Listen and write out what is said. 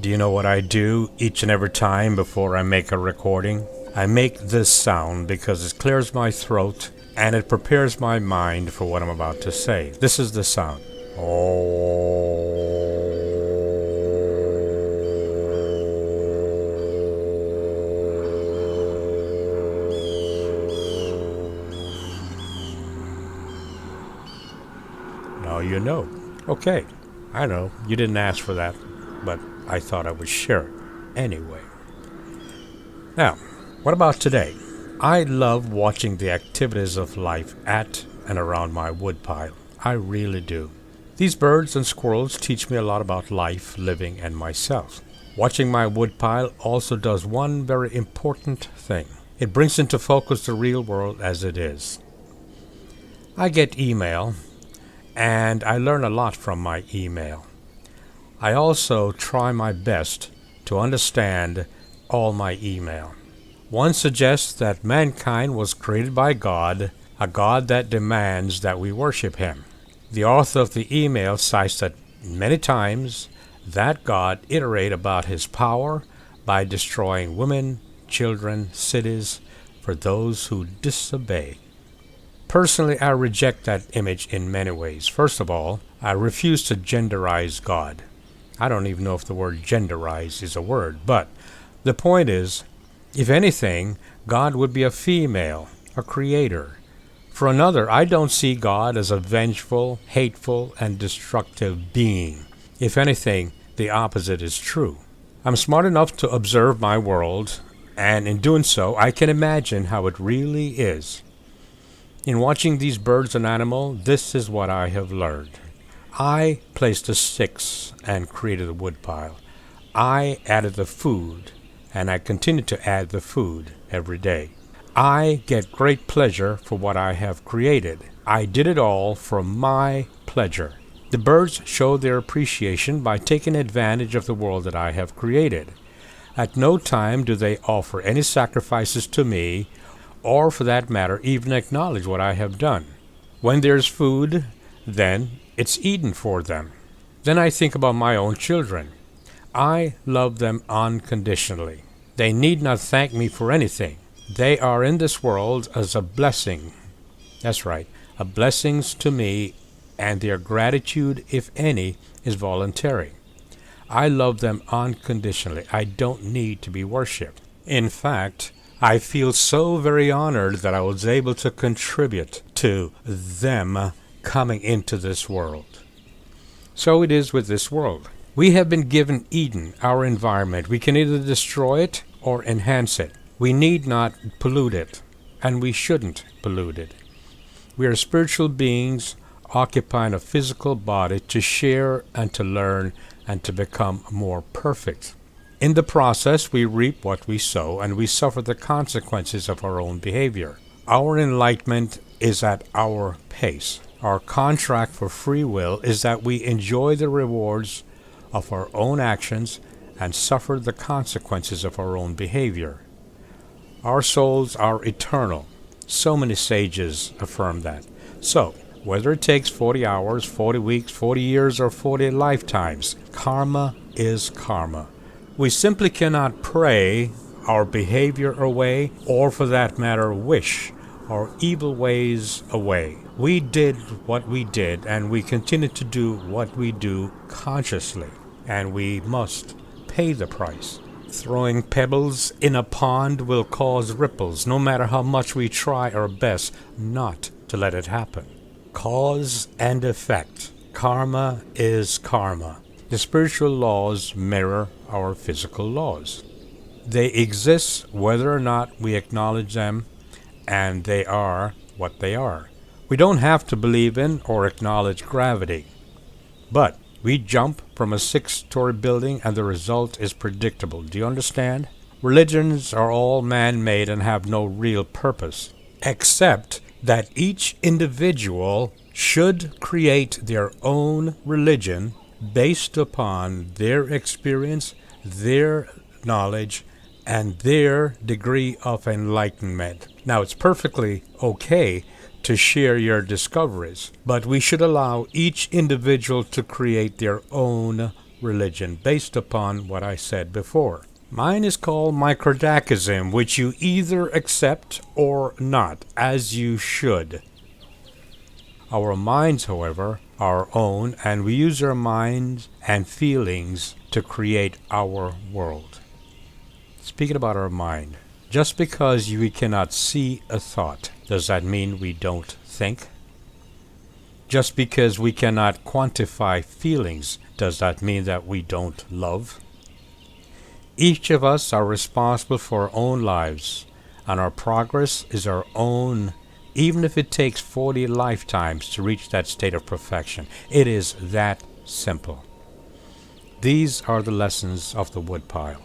Do you know what I do each and every time before I make a recording? I make this sound because it clears my throat and it prepares my mind for what I'm about to say. This is the sound. Now you know. Okay, I know you didn't ask for that, but I thought I would share it anyway. Now, what about today? I love watching the activities of life at and around my woodpile. I really do. These birds and squirrels teach me a lot about life, living, and myself. Watching my woodpile also does one very important thing. It brings into focus the real world as it is. I get email, and I learn a lot from my email. I also try my best to understand all my email. One suggests that mankind was created by God, a God that demands that we worship Him. The author of the email cites that many times that God iterated about His power by destroying women, children, cities for those who disobey. Personally, I reject that image in many ways. First of all, I refuse to genderize God. I don't even know if the word genderize is a word, but the point is, if anything, God would be a female, a creator. For another, I don't see God as a vengeful, hateful, and destructive being. If anything, the opposite is true. I'm smart enough to observe my world, and in doing so, I can imagine how it really is. In watching these birds and animals, this is what I have learned. I placed the sticks and created the woodpile. I added the food, and I continue to add the food every day. I get great pleasure for what I have created. I did it all for my pleasure. The birds show their appreciation by taking advantage of the world that I have created. At no time do they offer any sacrifices to me, or for that matter, even acknowledge what I have done. When there's food, then it's eaten for them. Then I think about my own children. I love them unconditionally. They need not thank me for anything. They are in this world as a blessing. That's right, a blessing to me, and their gratitude, if any, is voluntary. I love them unconditionally. I don't need to be worshipped. In fact, I feel so very honored that I was able to contribute to them coming into this world. So it is with this world. We have been given Eden, our environment. We can either destroy it or enhance it. We need not pollute it, and we shouldn't pollute it. We are spiritual beings occupying a physical body to share and to learn and to become more perfect. In the process, we reap what we sow, and we suffer the consequences of our own behavior. Our enlightenment is at our pace. Our contract for free will is that we enjoy the rewards of our own actions and suffer the consequences of our own behavior. Our souls are eternal. So many sages affirm that. So, whether it takes 40 hours, 40 weeks, 40 years, or 40 lifetimes, karma is karma. We simply cannot pray our behavior away, or for that matter, wish our evil ways away. We did what we did, and we continue to do what we do consciously, and we must pay the price. Throwing pebbles in a pond will cause ripples, no matter how much we try our best not to let it happen. Cause and effect. Karma is karma. The spiritual laws mirror our physical laws. They exist whether or not we acknowledge them, and they are what they are. We don't have to believe in or acknowledge gravity, but we jump from a 6-story building and the result is predictable. Do you understand? Religions are all man-made and have no real purpose, except that each individual should create their own religion based upon their experience, their knowledge, and their degree of enlightenment. Now, it's perfectly okay to share your discoveries, but we should allow each individual to create their own religion based upon what I said before. Mine is called Microdacism, which you either accept or not, as you should. Our minds, however, are our own, and we use our minds and feelings to create our world. Speaking about our mind, just because we cannot see a thought, does that mean we don't think? Just because we cannot quantify feelings, does that mean that we don't love? Each of us are responsible for our own lives, and our progress is our own, even if it takes 40 lifetimes to reach that state of perfection. It is that simple. These are the lessons of the Woodpile.